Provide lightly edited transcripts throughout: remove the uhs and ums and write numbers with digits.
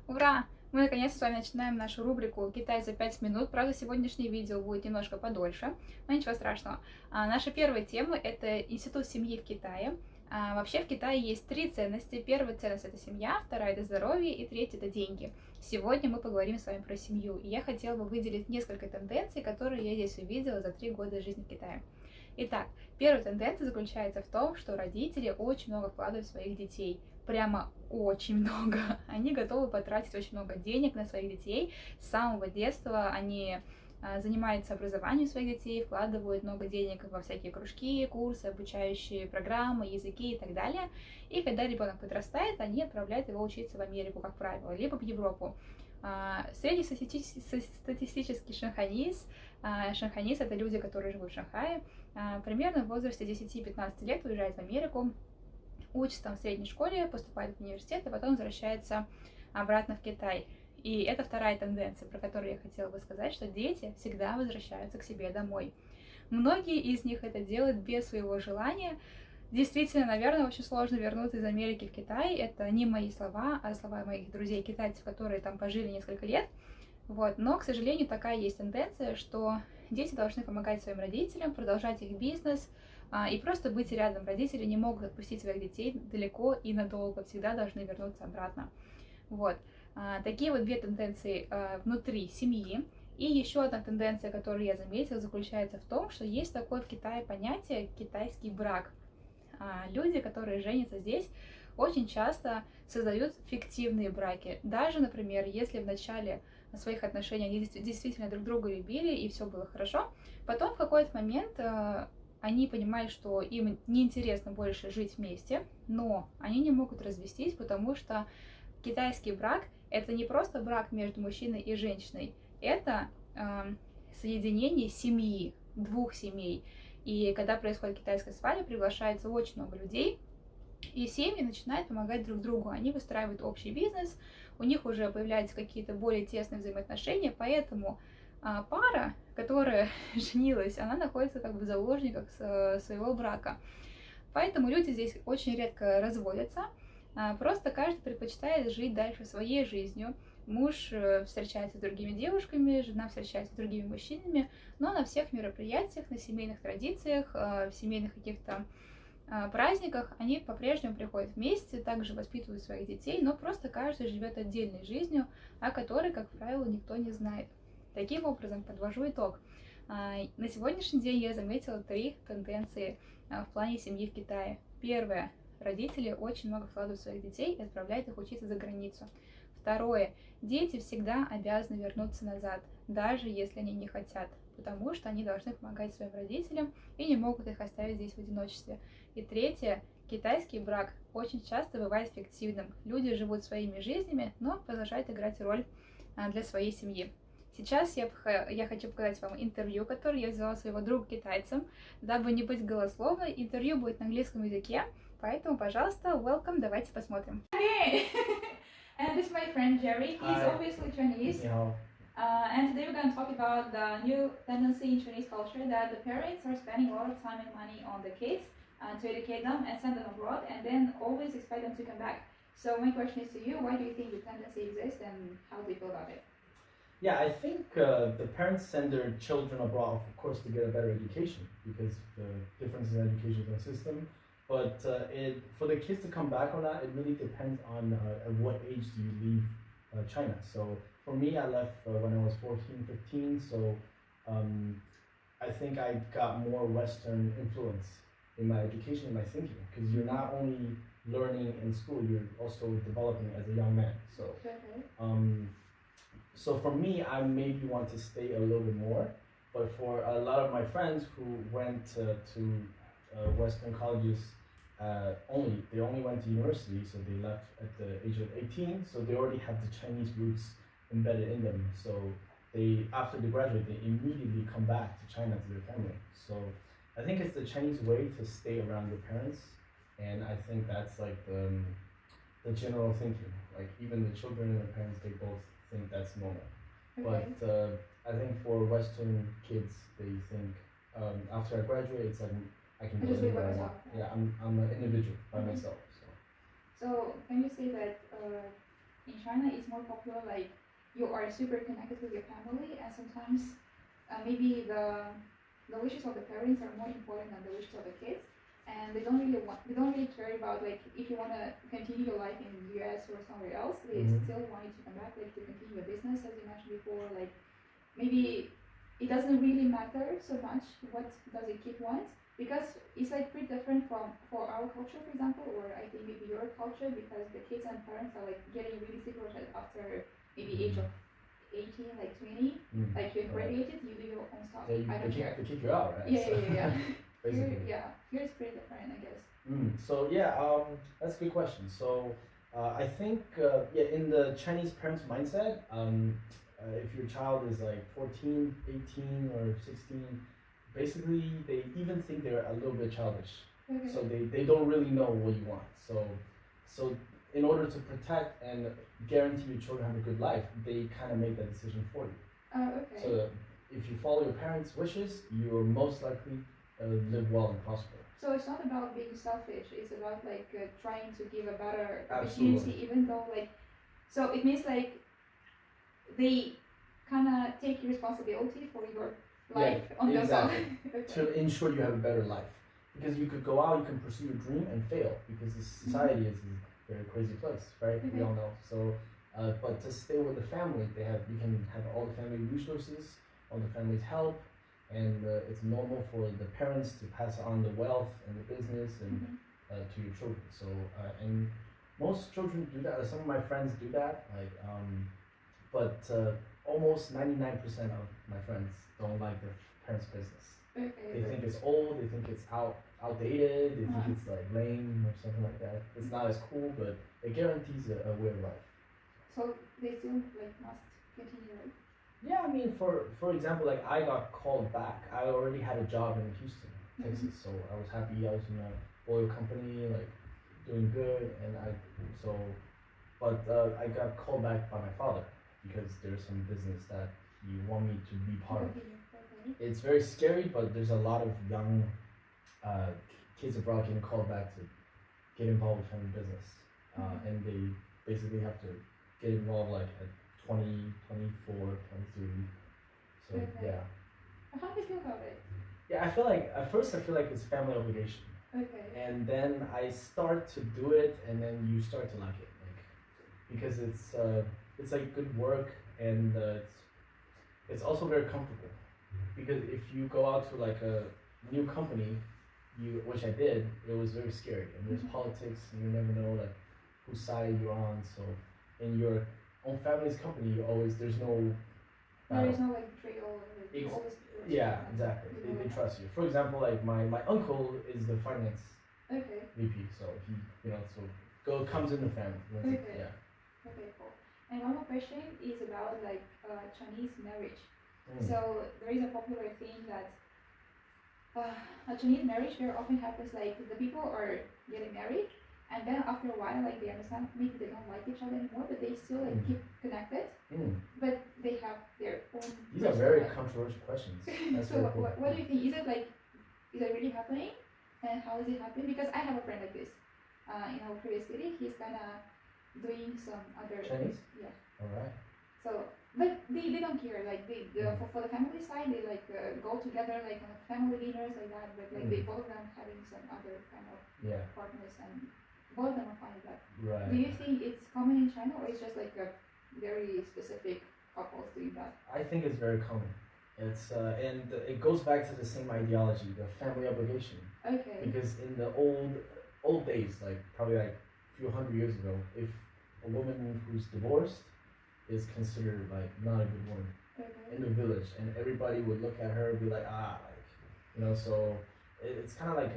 Ура! Мы наконец-то с вами начинаем нашу рубрику «Китай за 5 минут». Правда, сегодняшнее видео будет немножко подольше, но ничего страшного. Наша первая тема– это институт семьи в Китае. Вообще в Китае есть три ценности. Первая ценность– это семья, вторая– это здоровье, и третья– это деньги. Сегодня мы поговорим с вами про семью. И я хотела бы выделить несколько тенденций, которые я здесь увидела за 3 года жизни в Китае. Итак, первая тенденция заключается в том, что родители очень много вкладывают в своих детей. Прямо очень много. Они готовы потратить очень много денег на своих детей. С самого детства они занимаются образованием своих детей, вкладывают много денег во всякие кружки, курсы, обучающие программы, языки и так далее. И когда ребенок подрастает, они отправляют его учиться в Америку, как правило, либо в Европу. Среднестатистический шанханец это люди, которые живут в Шанхае, примерно в возрасте 10-15 лет уезжает в Америку, учится там в средней школе, поступает в университет, а потом возвращается обратно в Китай. И это вторая тенденция, про которую я хотела бы сказать, что дети всегда возвращаются к себе домой. Многие из них это делают без своего желания. Действительно, наверное, очень сложно вернуться из Америки в Китай. Это не мои слова, а слова моих друзей-китайцев, которые там пожили несколько лет. Вот. Но, к сожалению, такая есть тенденция, что дети должны помогать своим родителям, продолжать их бизнес и просто быть рядом. Родители не могут отпустить своих детей далеко и надолго, всегда должны вернуться обратно. Вот. Такие вот две тенденции внутри семьи. И еще одна тенденция, которую я заметила, заключается в том, что есть такое в Китае понятие «китайский брак». Люди, которые женятся здесь, очень часто создают фиктивные браки. Даже, например, если в начале своих отношений они действительно друг друга любили и все было хорошо, потом в какой-то момент они понимают, что им неинтересно больше жить вместе, но они не могут развестись, потому что китайский брак – это не просто брак между мужчиной и женщиной, это соединение семьи, двух семей. И когда происходит китайская свадьба, приглашается очень много людей, и семьи начинают помогать друг другу. Они выстраивают общий бизнес, у них уже появляются какие-то более тесные взаимоотношения, поэтому пара, которая женилась, она находится как бы в заложниках своего брака. Поэтому люди здесь очень редко разводятся, просто каждый предпочитает жить дальше своей жизнью. Муж встречается с другими девушками, жена встречается с другими мужчинами, но на всех мероприятиях, на семейных традициях, в семейных каких-то праздниках они по-прежнему приходят вместе, также воспитывают своих детей, но просто каждый живет отдельной жизнью, о которой, как правило, никто не знает. Таким образом, подвожу итог. На сегодняшний день я заметила 3 тенденции в плане семьи в Китае. Первое. Родители очень много вкладывают в своих детей и отправляют их учиться за границу. Второе. Дети всегда обязаны вернуться назад, даже если они не хотят, потому что они должны помогать своим родителям и не могут их оставить здесь в одиночестве. И третье. Китайский брак очень часто бывает фиктивным. Люди живут своими жизнями, но продолжают играть роль для своей семьи. Сейчас я хочу показать вам интервью, которое я взяла своего друга китайцем. Дабы не быть голословной, интервью будет на английском языке, поэтому, пожалуйста, welcome, давайте посмотрим. Okay. And this is my friend Jerry. He's Hi. obviously Chinese. And today we're going to talk about the new tendency in Chinese culture that the parents are spending a lot of time and money on the kids to educate them and send them abroad, and then always expect them to come back. So my question is to you: why do you think the tendency exists, and how do you feel about it? Yeah, I think the parents send their children abroad, of course, to get a better education because the differences in education system. But for the kids to come back or not, it really depends on at what age do you leave China. So for me, I left when I was 14, 15. So I think I got more Western influence in my education, in my thinking, because you're not only learning in school, you're also developing as a young man. So. So for me, I maybe want to stay a little bit more, but for a lot of my friends who went to Western colleges, they only went to university, so they left at the age of 18, so they already have the Chinese roots embedded in them. So after they graduate, they immediately come back to China to their family. So I think it's the Chinese way to stay around your parents, and I think that's like the general thinking. Like even the children and the parents, they both think that's normal. Okay. But I think for Western kids, they think after I graduate, it's like I can do anywhere I want. Yeah, I'm an individual by myself. So can you say that in China it's more popular, like you are super connected with your family, and sometimes maybe the wishes of the parents are more important than the wishes of the kids, and they don't really care about like if you want to continue your life in the US or somewhere else. They still want you to come back, like to continue your business, as you mentioned before. Like maybe it doesn't really matter so much what does a kid want, because it's like pretty different for our culture, for example, or I think maybe your culture, because the kids and parents are like getting really separated after maybe age of 18, like 20, like you're graduated, you do your own stuff. Yeah, I don't care. They kick you out, right? Yeah. Basically. Here it's pretty different, I guess. So yeah, that's a good question. So I think in the Chinese parents' mindset, if your child is like 14, 18, or 16, basically they even think they're a little bit childish. Okay. So they don't really know what you want. So in order to protect and guarantee your children have a good life, they kind of make that decision for you. Okay. So if you follow your parents' wishes, you're most likely live well and prosper. So it's not about being selfish. It's about like trying to give a better Absolutely. opportunity, even though like. So it means like they kind of take responsibility for your life on themselves. Okay. To ensure you have a better life, because you could go out, you can pursue your dream and fail, because this society is a very crazy place, right? We all know. So, but to stay with the family, you can have all the family resources, all the family's help, and it's normal for the parents to pass on the wealth and the business and to your children. So, and most children do that. Some of my friends do that, but almost 99% of my friends don't like their parents' business. Okay. They think it's old, they think it's outdated, they think it's like lame or something like that. It's not as cool, but it guarantees a way of life. So they still like must continue, right? Yeah, I mean, for example, like I got called back. I already had a job in Houston, Texas, so I was happy. I was in a oil company, like doing good, and I got called back by my father because there's some business that he want me to be part of. It's very scary, but there's a lot of young kids abroad getting called back to get involved with family business, and they basically have to get involved like at 20, 24, 23. So yeah. How do you feel about it? Yeah, I feel like at first it's family obligation. Okay. And then I start to do it, and then you start to like it, because it's like good work, and it's also very comfortable. Because if you go out to like a new company, which I did, it was very scary, and there's politics, and you never know like whose side you're on. So in your own family's company, there's no there is no like betrayal. Yeah, exactly. They trust you. For example, like my uncle is the finance VP, so he comes in the family. Okay. Yeah. Okay, cool. And one more question is about like Chinese marriage. So there is a popular thing that a Chinese marriage very often happens like the people are getting married, and then after a while like they understand maybe they don't like each other anymore, but they still like keep connected. But they have their own. These are very controversial questions. So what do you think? Is it really happening? And how is it happening? Because I have a friend like this. In our previous city, he's kinda doing some other Chinese? Yeah. Alright. So but they don't care, like for the family side they like go together like on family dinners like that, but like they both of them having some other kind of partners, and both of them are fine with that. Right. Do you think it's common in China, or it's just like a very specific couples doing that? I think it's very common. It's and it goes back to the same ideology, the family obligation. Okay. Because in the old days, like probably like a few hundred years ago, if a woman who's divorced is considered like not a good woman in the village, and everybody would look at her and be like, so it's kind of like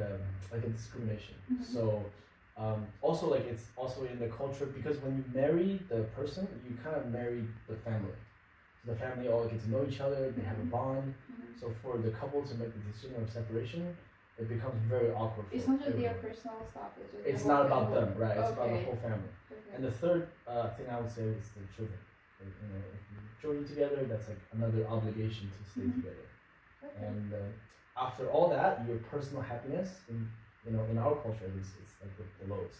a discrimination. So also like it's also in the culture, because when you marry the person, you kind of marry the family. So the family all get to know each other, they have a bond. So for the couple to make the decision of separation, it becomes very awkward. It's not just their personal stuff. It's not about them, right? It's about the whole family. Okay. And the third thing I would say is the children. If you're joining together, that's like another obligation to stay together. And after all that, your personal happiness, in our culture at least, it's like the lowest.